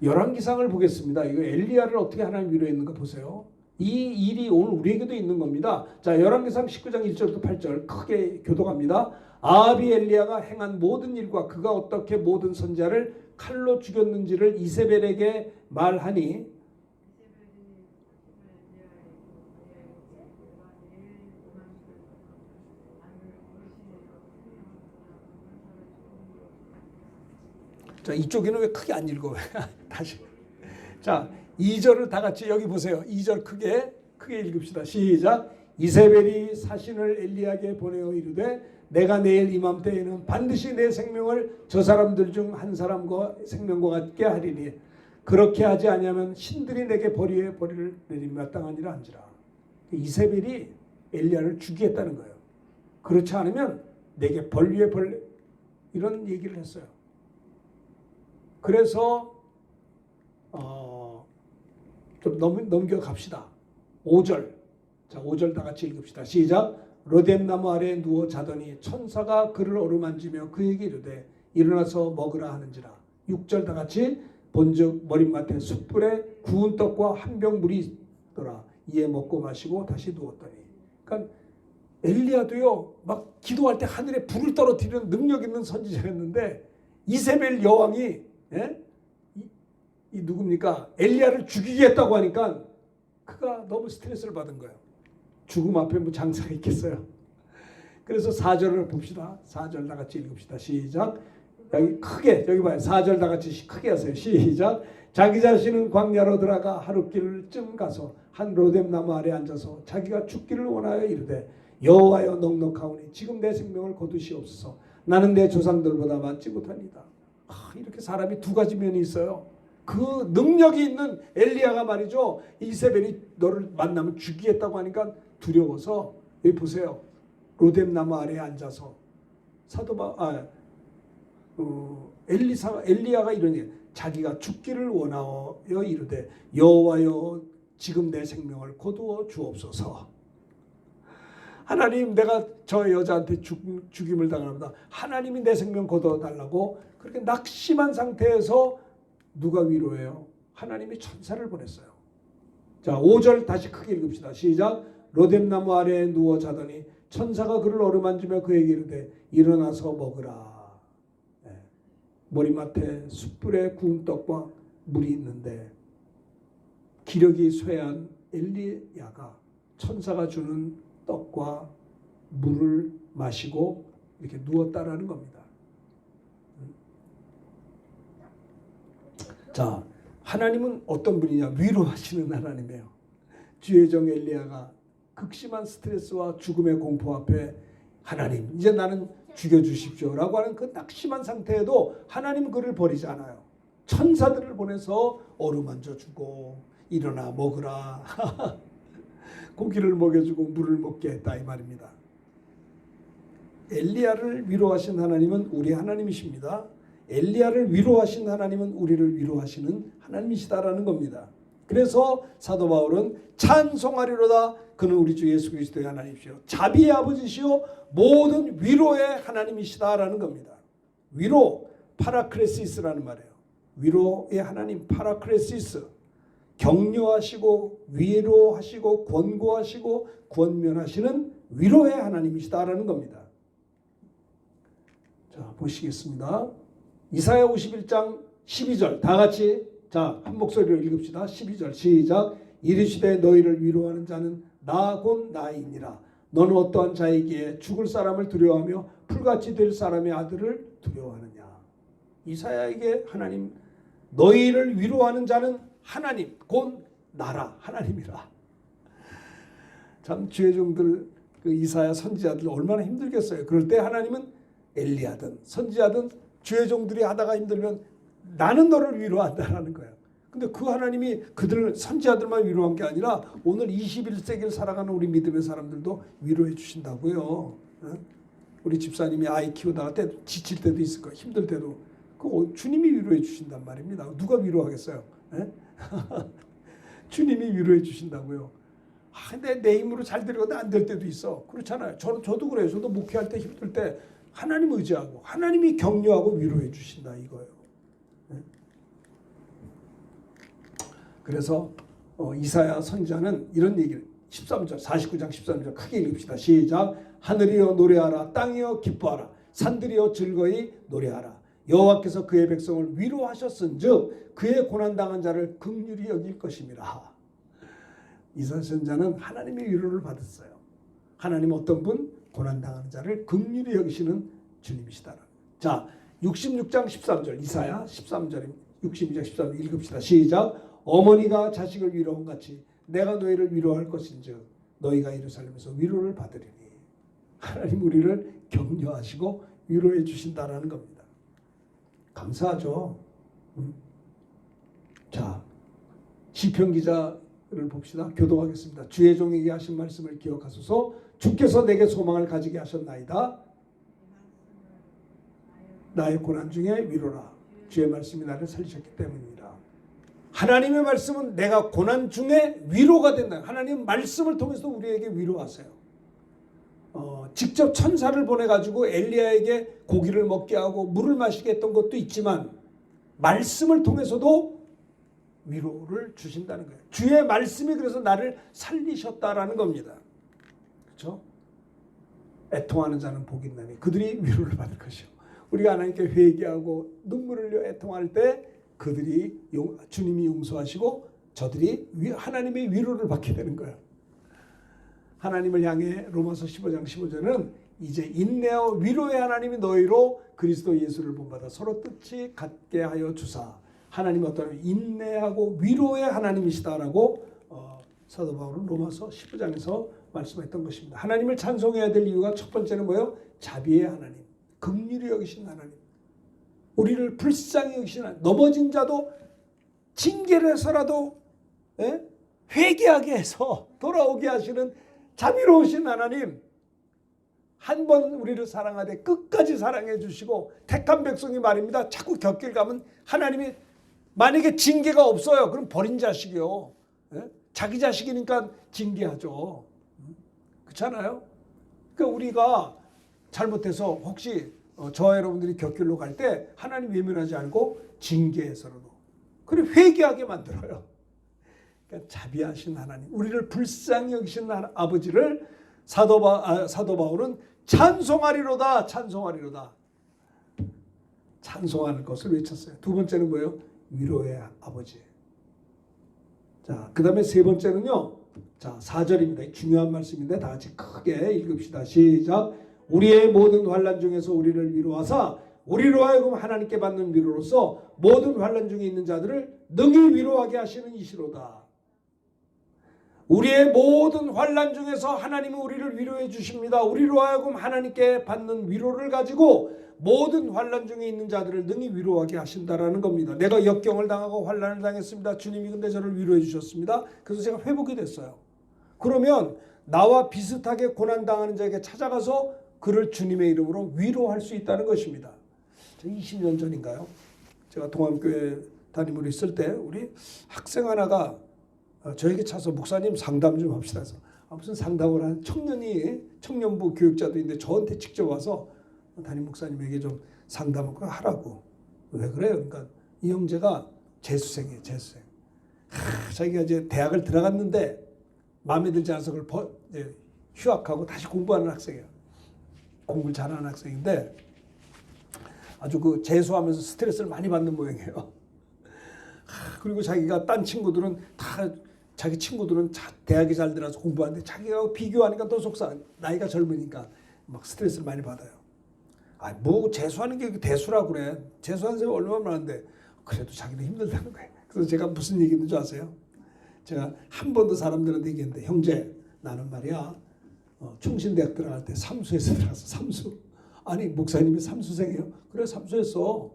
열왕기상을 보겠습니다. 이거 엘리야를 어떻게 하나님 위로했는가 보세요. 이 일이 오늘 우리에게도 있는 겁니다. 자, 열왕기상 19장 1절부터 8절 크게 교독합니다. 아합이 엘리야가 행한 모든 일과 그가 어떻게 모든 선지자를 칼로 죽였는지를 이세벨에게 말하니, 자, 이쪽에는 왜 크게 안 읽어? 다시. 자, 2절을 다 같이 여기 보세요. 2절 크게 읽읍시다. 시작. 이세벨이 사신을 엘리야에게 보내어 이르되 내가 내일 이맘때에는 반드시 내 생명을 저 사람들 중 한 사람과 생명과 같게 하리니 그렇게 하지 아니하면 신들이 내게 벌이에 벌이를 내리며 마땅하니라 한지라. 이세벨이 엘리야를 죽이겠다는 거예요. 그렇지 않으면 내게 벌 위에 벌, 이런 얘기를 했어요. 그래서 좀 넘겨갑시다. 5절. 자, 5절 다 같이 읽읍시다. 시작. 로뎀나무 아래에 누워 자더니 천사가 그를 어루만지며 그에게 이르되 일어나서 먹으라 하는지라. 6절 다 같이. 본즉 머릿맡에 숯불에 구운 떡과 한 병 물이 있더라. 이에 먹고 마시고 다시 누웠더니. 그러니까 엘리야도요, 막 기도할 때 하늘에 불을 떨어뜨리는 능력 있는 선지자였는데 이세벨 여왕이, 이 누굽니까? 엘리야를 죽이겠다고 하니까 그가 너무 스트레스를 받은 거예요. 죽음 앞에 뭐 장사가 있겠어요. 그래서 4절을 봅시다. 4절 다 같이 읽읍시다. 시작. 여기 크게, 여기 봐요. 4절 다 같이 크게 하세요. 시작. 자기 자신은 광야로 들어가 하룻길쯤 가서 한 로뎀나무 아래 앉아서 자기가 죽기를 원하여 이르되 여호와여 넉넉하오니 지금 내 생명을 거두시옵소서. 나는 내 조상들보다 맞지 못합니다. 이렇게 사람이 두 가지 면이 있어요. 그 능력이 있는 엘리야가 말이죠. 이세벨이 너를 만나면 죽이겠다고 하니까 두려워서, 여기 보세요. 로뎀나무 아래에 앉아서 엘리야가 이러니 자기가 죽기를 원하여 이르되 여호와여 지금 내 생명을 거두어 주옵소서. 하나님, 내가 저 여자한테 죽임을 당합니다. 하나님이 내 생명 거두어 달라고. 그렇게 낙심한 상태에서 누가 위로해요? 하나님이 천사를 보냈어요. 자, 5절 다시 크게 읽읍시다. 시작. 로뎀나무 아래에 누워 자더니 천사가 그를 어루만지며 그에게 이르되 일어나서 먹으라. 머리맡에 숯불에 구운 떡과 물이 있는데 기력이 쇠한 엘리야가 천사가 주는 떡과 물을 마시고 이렇게 누웠다라는 겁니다. 자, 하나님은 어떤 분이냐? 위로하시는 하나님이에요. 주의 종 엘리야가 극심한 스트레스와 죽음의 공포 앞에 하나님, 이제 나는 죽여주십시오라고 하는 그 낙심한 상태에도 하나님은 그를 버리지 않아요. 천사들을 보내서 어루만져주고 일어나 먹으라. 고기를 먹여주고 물을 먹게 했다, 이 말입니다. 엘리야를 위로하신 하나님은 우리 하나님이십니다. 엘리야를 위로하신 하나님은 우리를 위로하시는 하나님이시다라는 겁니다. 그래서 사도 바울은 찬송하리로다 그는 우리 주 예수 그리스도의 하나님이시요 자비의 아버지시요 모든 위로의 하나님이시다라는 겁니다. 위로, 파라크레시스라는 말이에요. 위로의 하나님, 파라크레시스. 격려하시고 위로하시고 권고하시고 권면하시는 위로의 하나님이시다라는 겁니다. 자, 보시겠습니다. 이사야 51장 12절 다 같이 자, 한 목소리로 읽읍시다. 12절 시작. 이르시되 너희를 위로하는 자는 나 곧 나이니라. 너는 어떠한 자이기에 죽을 사람을 두려워하며 풀같이 될 사람의 아들을 두려워하느냐. 이사야에게 하나님, 너희를 위로하는 자는 하나님 곧 나라, 하나님이라. 참 주의 종들, 그 이사야 선지자들 얼마나 힘들겠어요. 그럴 때 하나님은 엘리야든 선지자든 주의 종들이 하다가 힘들면 나는 너를 위로한다라는 거예요. 근데 그 하나님이 그들 선지자들만 위로한 게 아니라 오늘 21세기를 살아가는 우리 믿음의 사람들도 위로해 주신다고요. 우리 집사님이 아이 키우다가 지칠 때도 있을 거예요. 힘들 때도 그 주님이 위로해 주신단 말입니다. 누가 위로하겠어요? 주님이 위로해 주신다고요. 근데 내 힘으로 잘 되려고 안 될 때도 있어. 그렇잖아요. 저도 그래요. 저도 목회할 때 힘들 때 하나님 의지하고 하나님이 격려하고 위로해 주신다 이거예요. 그래서 이사야 선지자는 이런 얘기를 13절 49장 13절 크게 읽읍시다. 시작. 하늘이여 노래하라. 땅이여 기뻐하라. 산들이여 즐거이 노래하라. 여호와께서 그의 백성을 위로하셨은즉 그의 고난당한 자를 긍휼히 여길 것임이라. 이사야 선지자는 하나님의 위로를 받았어요. 하나님 어떤 분? 고난당하는 자를 긍휼히 여기시는 주님이시다. 자, 66장 13절 이사야 13절 62장 13절 읽읍시다. 시작. 어머니가 자식을 위로한 같이 내가 너희를 위로할 것인즉 너희가 예루살렘에서 위로를 받으리니. 하나님 우리를 격려하시고 위로해 주신다라는 겁니다. 감사하죠. 자, 시편 기자를 봅시다. 교독하겠습니다. 주의 종에게 하신 말씀을 기억하소서. 주께서 내게 소망을 가지게 하셨나이다. 나의 고난 중에 위로라. 주의 말씀이 나를 살리셨기 때문이라. 하나님의 말씀은 내가 고난 중에 위로가 된다. 하나님 말씀을 통해서 우리에게 위로하세요. 직접 천사를 보내가지고 엘리야에게 고기를 먹게 하고 물을 마시게 했던 것도 있지만 말씀을 통해서도 위로를 주신다는 거예요. 주의 말씀이 그래서 나를 살리셨다라는 겁니다. 그렇죠? 애통하는 자는 복이 있나니 그들이 위로를 받을 것이요. 우리가 하나님께 회개하고 눈물을 흘려 애통할 때 그들이 주님이 용서하시고 저들이 하나님의 위로를 받게 되는 거예요. 하나님을 향해 로마서 15장 15절은 이제 인내와 위로의 하나님이 너희로 그리스도 예수를 본받아 서로 뜻이 같게 하여 주사. 하나님은 어떤 인내하고 위로의 하나님이시다라고 사도 바울은 로마서 15장에서 말씀했던 것입니다. 하나님을 찬송해야 될 이유가 첫 번째는 뭐예요? 자비의 하나님, 긍휼히 여기신 하나님, 우리를 불쌍히 여기신 하나님, 넘어진 자도 징계를 해서라도 회개하게 해서 돌아오게 하시는 자비로우신 하나님, 한 번 우리를 사랑하되 끝까지 사랑해 주시고 택한 백성이 말입니다. 자꾸 곁길 가면 하나님이 만약에 징계가 없어요. 그럼 버린 자식이요. 자기 자식이니까 징계하죠. 그렇잖아요. 그러니까 우리가 잘못해서 혹시 저와 여러분들이 곁길로 갈 때 하나님 외면하지 않고 징계해서라도 그래 회개하게 만들어요. 그러니까 자비하신 하나님, 우리를 불쌍히 여기신 아버지를 사도 바울은 찬송하리로다, 찬송하리로다. 찬송하는 것을 외쳤어요. 두 번째는 뭐예요? 위로의 아버지. 자, 그 다음에 세 번째는요. 자, 4절입니다. 중요한 말씀인데 다 같이 크게 읽읍시다. 시작. 우리의 모든 환난 중에서 우리를 위로하사 우리로 하여금 하나님께 받는 위로로서 모든 환난 중에 있는 자들을 능히 위로하게 하시는 이시로다. 우리의 모든 환난 중에서 하나님은 우리를 위로해 주십니다. 우리로 하여금 하나님께 받는 위로를 가지고 모든 환난 중에 있는 자들을 능히 위로하게 하신다라는 겁니다. 내가 역경을 당하고 환난을 당했습니다. 주님이 근데 저를 위로해 주셨습니다. 그래서 제가 회복이 됐어요. 그러면 나와 비슷하게 고난당하는 자에게 찾아가서 그를 주님의 이름으로 위로할 수 있다는 것입니다. 20년 전인가요? 제가 동안교회 담임으로 있을 때 우리 학생 하나가 저에게 차서 목사님 상담 좀 합시다 해서 무슨 상담을 한 청년부 교육자들인데 저한테 직접 와서 담임 목사님에게 좀 상담을 하라고. 왜 그래요? 그러니까 이 형제가 재수생이에요. 재수생. 자기가 이제 대학을 들어갔는데 마음에 들지 않아서 그걸 휴학하고 다시 공부하는 학생이에요. 공부를 잘하는 학생인데 아주 그 재수하면서 스트레스를 많이 받는 모양이에요. 그리고 자기가 딴 친구들은 다 자기 친구들은 대학에 잘 들어서 공부하는데 자기가 비교하니까 더 속상. 나이가 젊으니까 막 스트레스를 많이 받아요. 뭐 재수하는 게 대수라고 그래. 재수하는 사람이 얼마나 많은데 그래도 자기도 힘들다는 거예요. 그래서 제가 무슨 얘기 했는지 아세요? 제가 한 번도 사람들한테 얘기했는데 형제 나는 말이야 충신대학 들어갈 때 삼수에서 들어가서 삼수. 아니 목사님이 삼수생이에요? 그래 삼수했어.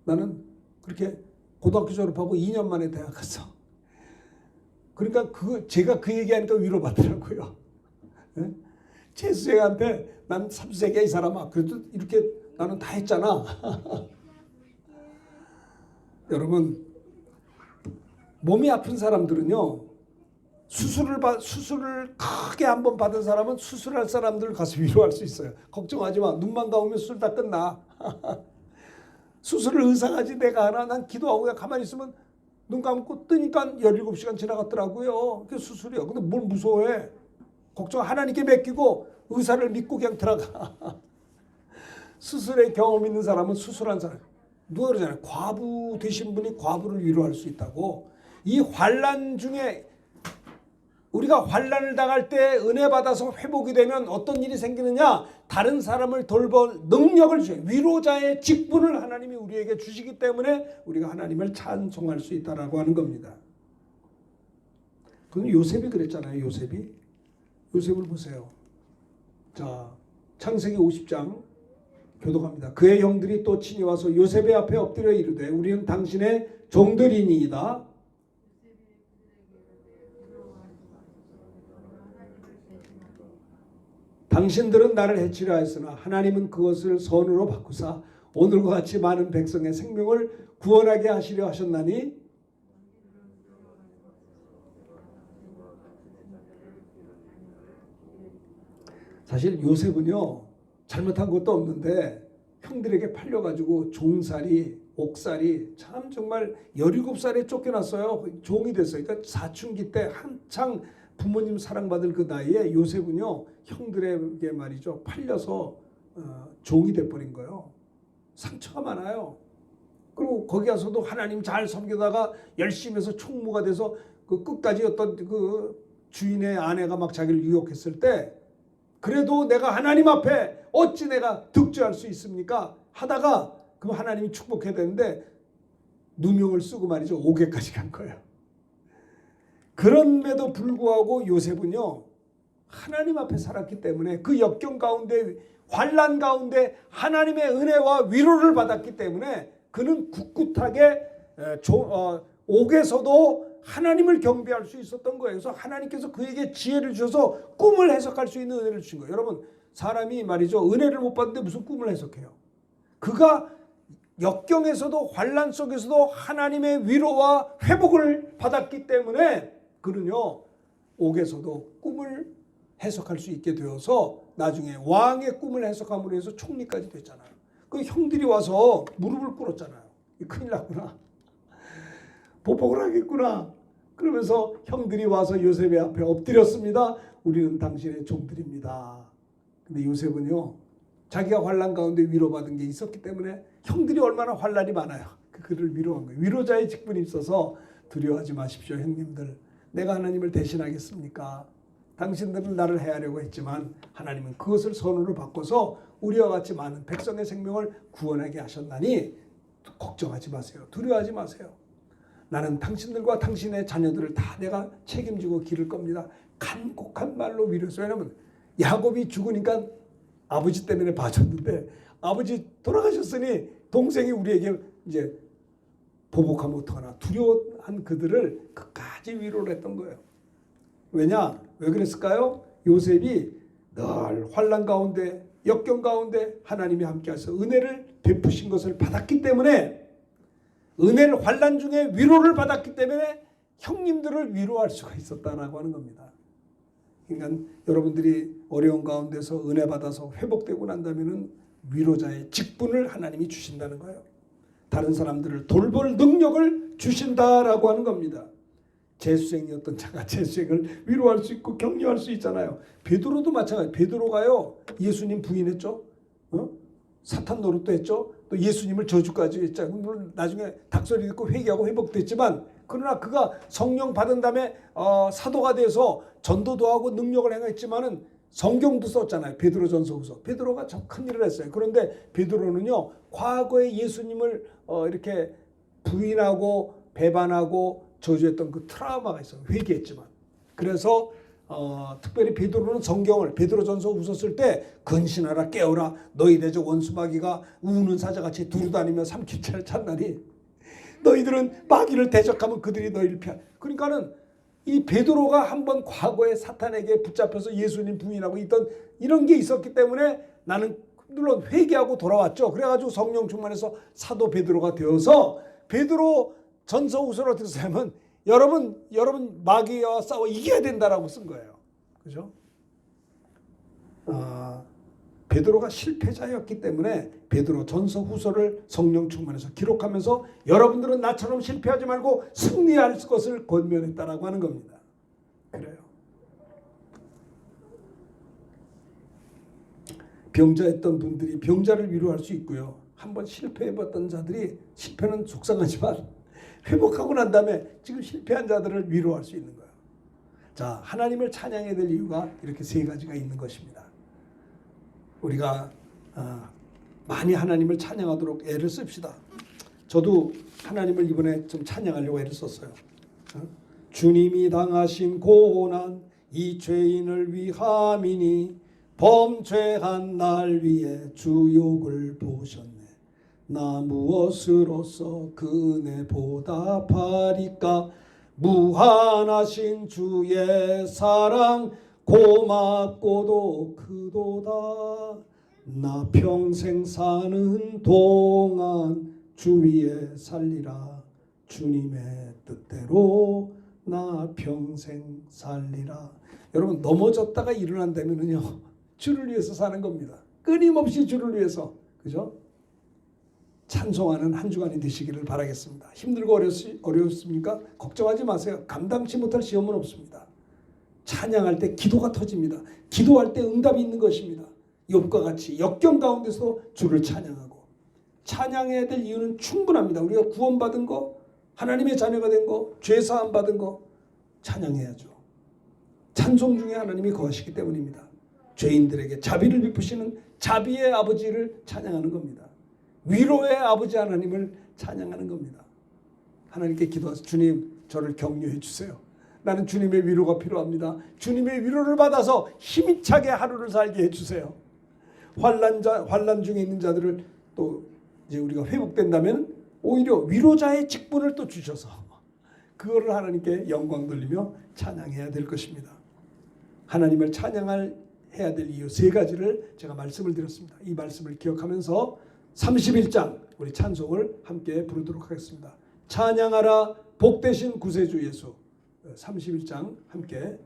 나는 그렇게 고등학교 졸업하고 2년 만에 대학 갔어. 그러니까 제가 그 얘기하니까 위로받더라고요. 재수생한테 난 삼수생이야 이 사람아. 그래도 이렇게 나는 다 했잖아. 여러분 몸이 아픈 사람들은요. 수술을 크게 한번 받은 사람은 수술할 사람들을 가서 위로할 수 있어요. 걱정하지 마. 눈만 감으면 수술 다 끝나. 수술을 의사가 하지 내가 하나. 난 기도하고 그냥 가만히 있으면 눈 감고 뜨니까 17시간 지나갔더라고요. 그게 수술이요. 근데 뭘 무서워해. 걱정 하나님께 맡기고 의사를 믿고 그냥 들어가. 수술의 경험 있는 사람은 수술한 사람. 누가 그러잖아요. 과부 되신 분이 과부를 위로할 수 있다고. 이 환난 중에 우리가 환난을 당할 때 은혜 받아서 회복이 되면 어떤 일이 생기느냐? 다른 사람을 돌볼 능력을 주셔요. 위로자의 직분을 하나님이 우리에게 주시기 때문에 우리가 하나님을 찬송할 수 있다라고 하는 겁니다. 그럼 요셉이 그랬잖아요. 요셉을 보세요. 자, 창세기 50장 교독합니다. 그의 형들이 또 친히 와서 요셉의 앞에 엎드려 이르되 우리는 당신의 종들이니이다. 당신들은 나를 해치려 하였으나 하나님은 그것을 선으로 바꾸사 오늘과 같이 많은 백성의 생명을 구원하게 하시려 하셨나니 사실 요셉은요 잘못한 것도 없는데 형들에게 팔려가지고 종살이 옥살이 참 정말 17살에 쫓겨났어요. 종이 됐어요. 그러니까 사춘기 때 한창 부모님 사랑받을 그 나이에 요셉은요 형들에게 말이죠 팔려서 종이 돼버린 거예요. 상처가 많아요. 그리고 거기 가서도 하나님 잘 섬기다가 열심히 해서 총무가 돼서 그 끝까지 어떤 그 주인의 아내가 막 자기를 유혹했을 때 그래도 내가 하나님 앞에 어찌 내가 득죄할 수 있습니까? 하다가 그럼 하나님이 축복해야 되는데 누명을 쓰고 말이죠. 옥에까지 간 거예요. 그럼에도 불구하고 요셉은요. 하나님 앞에 살았기 때문에 그 역경 가운데 환난 가운데 하나님의 은혜와 위로를 받았기 때문에 그는 굳굳하게 옥에서도 하나님을 경배할 수 있었던 거예요. 그래서 하나님께서 그에게 지혜를 주셔서 꿈을 해석할 수 있는 은혜를 주신 거예요. 여러분 사람이 말이죠. 은혜를 못 받는데 무슨 꿈을 해석해요. 그가 역경에서도 환난 속에서도 하나님의 위로와 회복을 받았기 때문에 그는요. 옥에서도 꿈을 해석할 수 있게 되어서 나중에 왕의 꿈을 해석함으로 해서 총리까지 됐잖아요. 그 형들이 와서 무릎을 꿇었잖아요. 큰일 났구나. 보복을 하겠구나. 그러면서 형들이 와서 요셉의 앞에 엎드렸습니다. 우리는 당신의 종들입니다. 근데 요셉은요. 자기가 환난 가운데 위로받은 게 있었기 때문에 형들이 얼마나 환난이 많아요. 그를 위로한 거예요. 위로자의 직분이 있어서 두려워하지 마십시오. 형님들. 내가 하나님을 대신하겠습니까? 당신들은 나를 해하려고 했지만 하나님은 그것을 선으로 바꿔서 우리와 같이 많은 백성의 생명을 구원하게 하셨나니 걱정하지 마세요. 두려워하지 마세요. 나는 당신들과 당신의 자녀들을 다 내가 책임지고 기를 겁니다. 간곡한 말로 위로했어요. 왜냐하면 야곱이 죽으니까 아버지 때문에 봐줬는데 아버지 돌아가셨으니 동생이 우리에게 이제 보복하면 어떡하나 두려워한 그들을 끝까지 위로를 했던 거예요. 왜냐? 왜 그랬을까요? 요셉이 늘 환난 가운데 역경 가운데 하나님이 함께하셔서 은혜를 베푸신 것을 받았기 때문에 은혜를 환난 중에 위로를 받았기 때문에 형님들을 위로할 수가 있었다라고 하는 겁니다. 그러니까 여러분들이 어려운 가운데서 은혜 받아서 회복되고 난다면은 위로자의 직분을 하나님이 주신다는 거예요. 다른 사람들을 돌볼 능력을 주신다라고 하는 겁니다. 재수생이었던 자가 재수생을 위로할 수 있고 격려할 수 있잖아요. 베드로도 마찬가지. 베드로가요 예수님 부인했죠. 사탄 노릇도 했죠. 또 예수님을 저주까지 했잖아요. 물론 나중에 닭소리 듣고 회개하고 회복됐지만 그러나 그가 성령 받은 다음에 사도가 돼서 전도도 하고 능력을 행했지만은 성경도 썼잖아요. 베드로전서 후서. 베드로가 참 큰일을 했어요. 그런데 베드로는요 과거에 예수님을 이렇게 부인하고 배반하고 저주했던 그 트라우마가 있어요. 회개했지만. 그래서 특별히 베드로는 성경을 베드로전서 후서 쓸 때 근신하라 깨어라 너희 내적 원수 마귀가 우는 사자같이 두루다니며 삼키차를 찾나니 너희들은 마귀를 대적하면 그들이 너희를 피하. 그러니까는 이 베드로가 한번 과거에 사탄에게 붙잡혀서 예수님 부인하고 있던 이런 게 있었기 때문에 나는 물론 회개하고 돌아왔죠. 그래가지고 성령 충만해서 사도 베드로가 되어서 베드로 전서 후서로 들으면 여러분 마귀와 싸워 이겨야 된다라고 쓴 거예요. 그죠? 베드로가 실패자였기 때문에 베드로 전서 후서를 성령 충만해서 기록하면서 여러분들은 나처럼 실패하지 말고 승리할 것을 권면했다라고 하는 겁니다. 그래요. 병자였던 분들이 병자를 위로할 수 있고요. 한번 실패해봤던 자들이 실패는 속상하지만 회복하고 난 다음에 지금 실패한 자들을 위로할 수 있는 거예요. 자, 하나님을 찬양해야 될 이유가 이렇게 세 가지가 있는 것입니다. 우리가 많이 하나님을 찬양하도록 애를 씁시다. 저도 하나님을 이번에 좀 찬양하려고 애를 썼어요. 주님이 당하신 고난 이 죄인을 위함이니 범죄한 날 위해 주 욕을 보셨네. 나 무엇으로써 그 은혜 보답하리까. 무한하신 주의 사랑 고맙고도 크도다. 나 평생 사는 동안 주 위에 살리라. 주님의 뜻대로 나 평생 살리라. 여러분, 넘어졌다가 일어난다면요, 주를 위해서 사는 겁니다. 끊임없이 주를 위해서. 그죠? 찬송하는 한 주간이 되시기를 바라겠습니다. 힘들고 어렵습니까? 걱정하지 마세요. 감당치 못할 시험은 없습니다. 찬양할 때 기도가 터집니다. 기도할 때 응답이 있는 것입니다. 욥과 같이 역경 가운데서 주를 찬양하고, 찬양해야 될 이유는 충분합니다. 우리가 구원받은 거, 하나님의 자녀가 된 거, 죄사함 받은 거 찬양해야죠. 찬송 중에 하나님이 거하시기 때문입니다. 죄인들에게 자비를 베푸시는 자비의 아버지를 찬양하는 겁니다. 위로의 아버지 하나님을 찬양하는 겁니다. 하나님께 기도하서 주님, 저를 격려해 주세요. 나는 주님의 위로가 필요합니다. 주님의 위로를 받아서 힘차게 하루를 살게 해주세요. 환난 중에 있는 자들을 또 이제 우리가 회복된다면 오히려 위로자의 직분을 또 주셔서 그거를 하나님께 영광 돌리며 찬양해야 될 것입니다. 하나님을 해야 될 이유 세 가지를 제가 말씀을 드렸습니다. 이 말씀을 기억하면서 31장 우리 찬송을 함께 부르도록 하겠습니다. 찬양하라 복되신 구세주 예수. 31장 함께